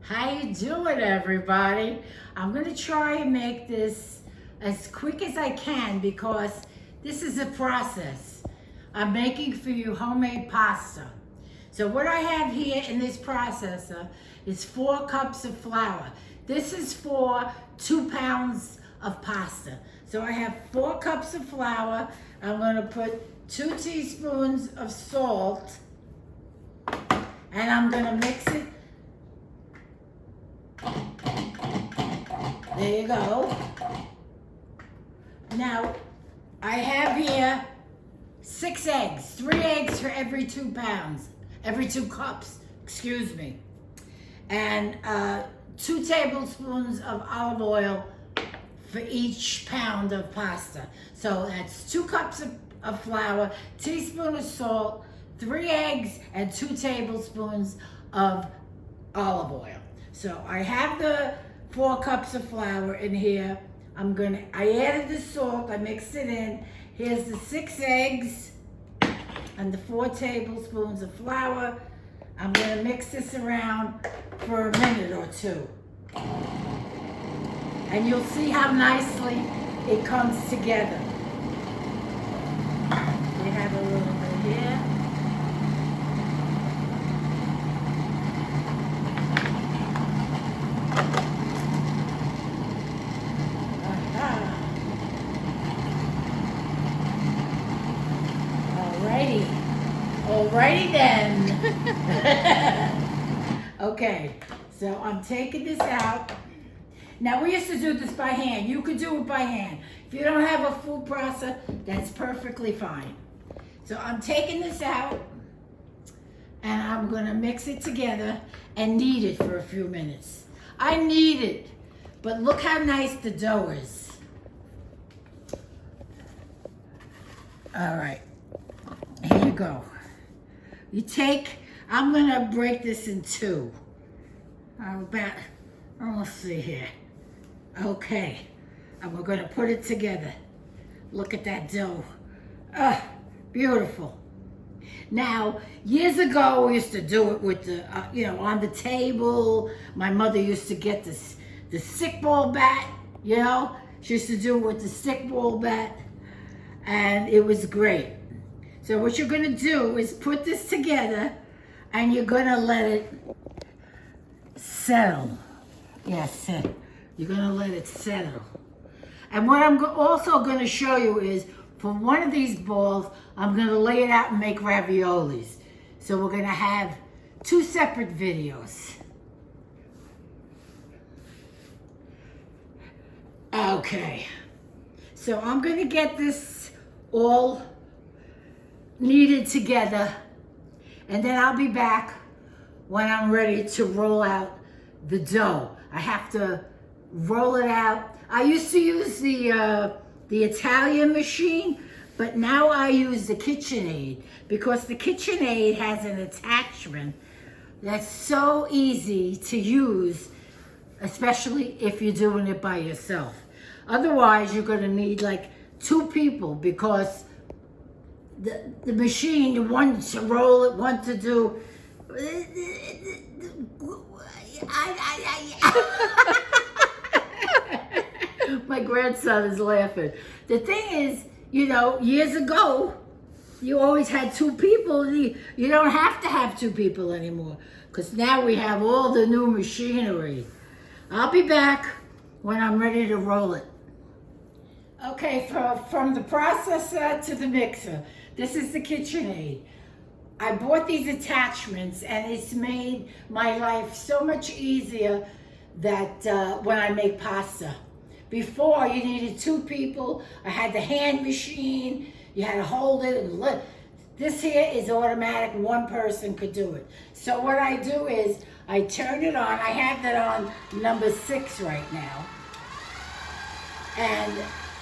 How you doing, everybody? I'm gonna try and make this as quick as I can because this is a process. I'm making for you homemade pasta. So what I have here in this processor is 4 cups of flour. This is for 2 pounds of pasta. So I have 4 cups of flour. I'm gonna put 2 teaspoons of salt, and I'm gonna mix it. There you go. Now, I have here 6 eggs, 3 eggs for every 2 pounds, every 2 cups, excuse me. And 2 tablespoons of olive oil for each pound of pasta. So that's 2 cups of flour, teaspoon of salt, 3 eggs, and 2 tablespoons of olive oil. So I have the 4 cups of flour in here. I added the salt, I mixed it in. Here's the 6 eggs and the 4 tablespoons of flour. I'm gonna mix this around for a minute or 2. And you'll see how nicely it comes together. We have a little bit here. Alrighty then. Okay, so I'm taking this out. Now we used to do this by hand. You could do it by hand. If you don't have a food processor, that's perfectly fine. So I'm taking this out and I'm gonna mix it together and knead it for a few minutes. I knead it, but look how nice the dough is. All right, here you go. I'm gonna break this in 2. Let's see here. Okay, and we're gonna put it together. Look at that dough. Beautiful. Now, years ago, we used to do it with the, on the table. My mother used to get the stick ball bat, She used to do it with the stick ball bat, and it was great. So what you're gonna do is put this together and you're gonna let it settle. Yes, you're gonna let it settle. And what I'm also gonna show you is, for one of these balls, I'm gonna lay it out and make raviolis. So we're gonna have 2 separate videos. Okay, so I'm gonna get this all kneaded together, and then I'll be back when I'm ready to roll out the dough. I have to roll it out. I used to use the Italian machine, but now I use the KitchenAid because the KitchenAid has an attachment that's so easy to use, especially if you're doing it by yourself. Otherwise, you're gonna need like 2 people because the machine, one to roll it, one to do. My grandson is laughing. The thing is, years ago, you always had 2 people. You don't have to have 2 people anymore because now we have all the new machinery. I'll be back when I'm ready to roll it. Okay, from the processor to the mixer. This is the KitchenAid. I bought these attachments and it's made my life so much easier that when I make pasta. Before, you needed 2 people. I had the hand machine. You had to hold it and lift. This here is automatic. 1 person could do it. So what I do is I turn it on. I have that on number 6 right now. And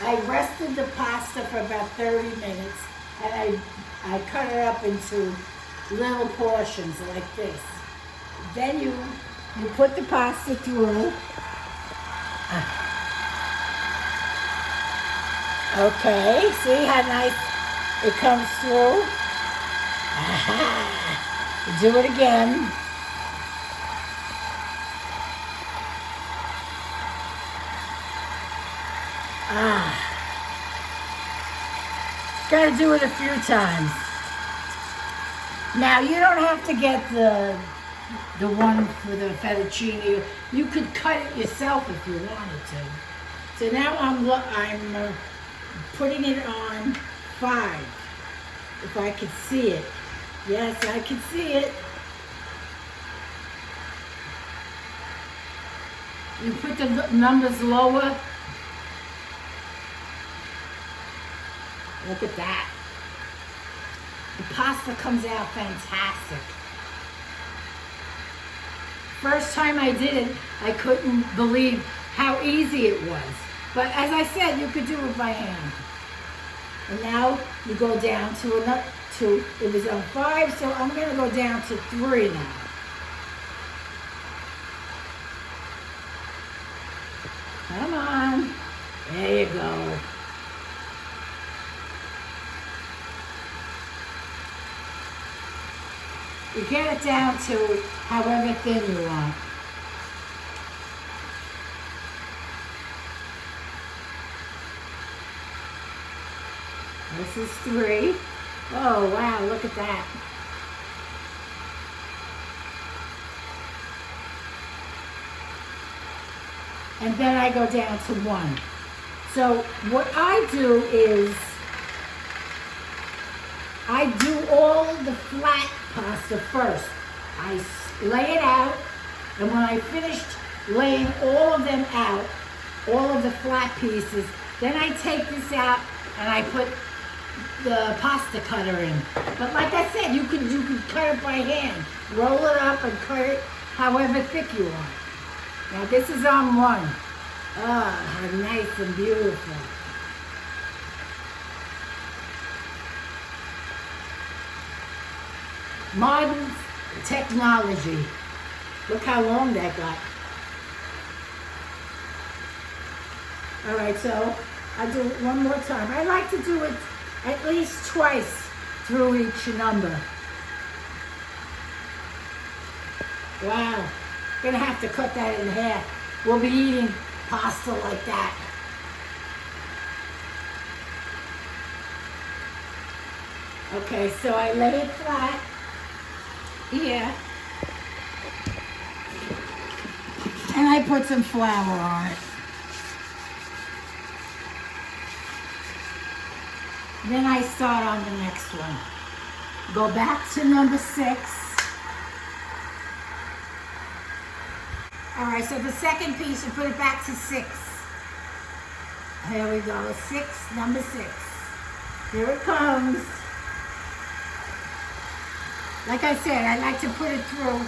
I rested the pasta for about 30 minutes. And I cut it up into little portions like this. Then you put the pasta through. Okay, see how nice it comes through? Aha. Do it again. Gotta do it a few times. Now, you don't have to get the one for the fettuccine. You could cut it yourself if you wanted to. So now I'm putting it on 5. If I could see it. Yes, I can see it. You put the numbers lower. Look at that. The pasta comes out fantastic. First time I did it, I couldn't believe how easy it was. But as I said, you could do it by hand. And now you go down to another, it was on 5, so I'm gonna go down to 3 now. Come on, there you go. You get it down to however thin you want. This is 3. Oh, wow, look at that. And then I go down to 1. So what I do is, I do all the flat pasta first. I lay it out, and when I finished laying all of them out, all of the flat pieces, then I take this out and I put the pasta cutter in. But like I said, you could cut it by hand. Roll it up and cut it however thick you want. Now this is on 1. Ah, how nice and beautiful. Modern technology. Look how long that got. All right, so I'll do it one more time. I like to do it at least twice through each number. Wow, gonna have to cut that in half. We'll be eating pasta like that. Okay, so I lay it flat here. And I put some flour on it. Then I start on the next one. Go back to number 6. All right, so the second piece, you put it back to 6. Here we go, 6, number 6. Here it comes. Like I said, I like to put it through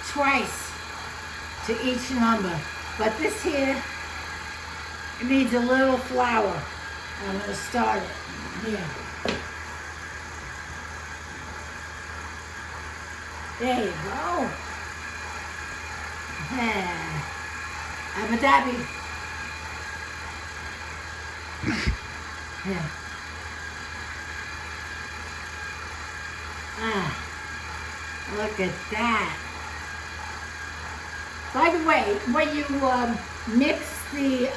twice to each number. But this here, it needs a little flour. I'm going to start it here. There you go. Yeah. Abu Dhabi. Yeah. Ah, look at that. By the way, when you mix the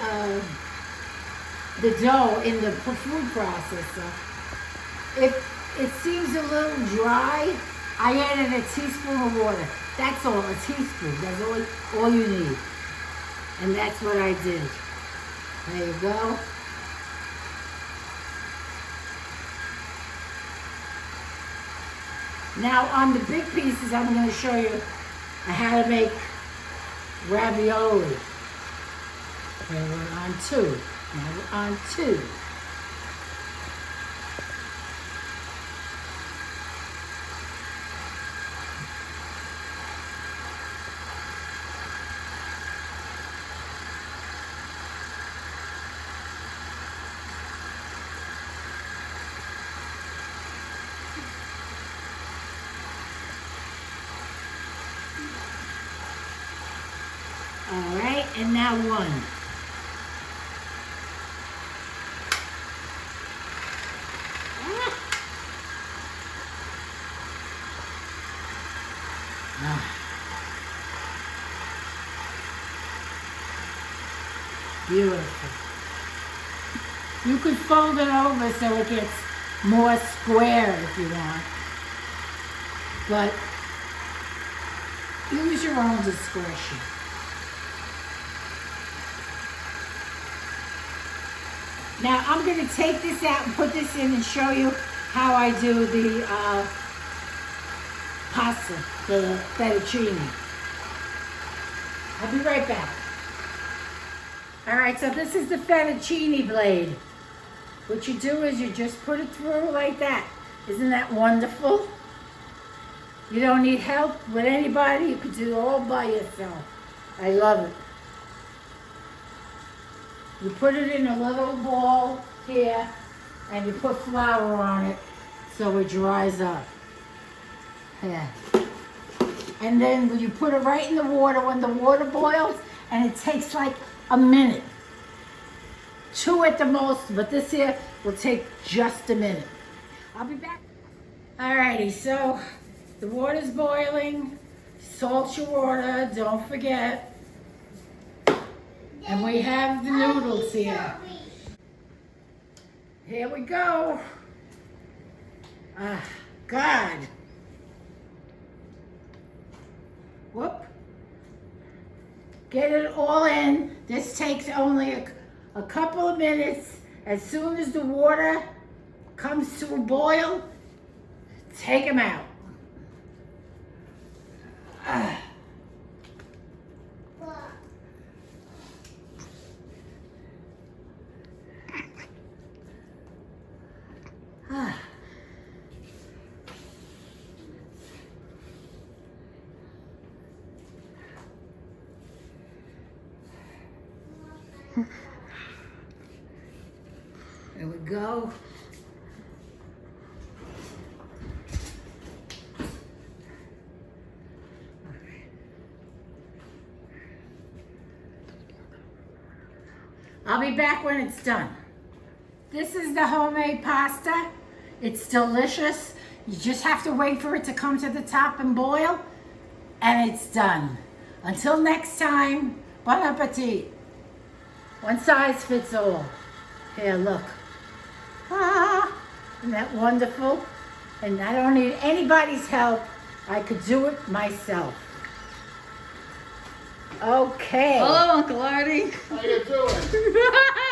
dough in the food processor, if it seems a little dry, I added a teaspoon of water. That's all, a teaspoon. That's all you need. And that's what I did. There you go. Now on the big pieces, I'm going to show you how to make ravioli. Okay, we're on 2. Now we're on 2. All right, and now 1. Beautiful. You could fold it over so it gets more square if you want. But use your own discretion. Now I'm going to take this out and put this in and show you how I do the pasta, the fettuccine. I'll be right back. All right, so this is the fettuccine blade. What you do is you just put it through like that. Isn't that wonderful? You don't need help with anybody. You can do it all by yourself. I love it. You put it in a little ball here, and you put flour on it so it dries up. Yeah. And then you put it right in the water when the water boils, and it takes like a minute. 2 at the most, but this here will take just a minute. I'll be back. Alrighty, so the water's boiling. Salt your water, don't forget. And we have the noodles here. Here we go. Ah, God. Whoop. Get it all in. This takes only a couple of minutes. As soon as the water comes to a boil, take them out. Ah. Ah. There we go. I'll be back when it's done. This is the homemade pasta. It's delicious. You just have to wait for it to come to the top and boil, and it's done. Until next time, bon appetit. One size fits all. Here, look. Ah, isn't that wonderful? And I don't need anybody's help. I could do it myself. Okay. Hello, Uncle Artie. How you doing?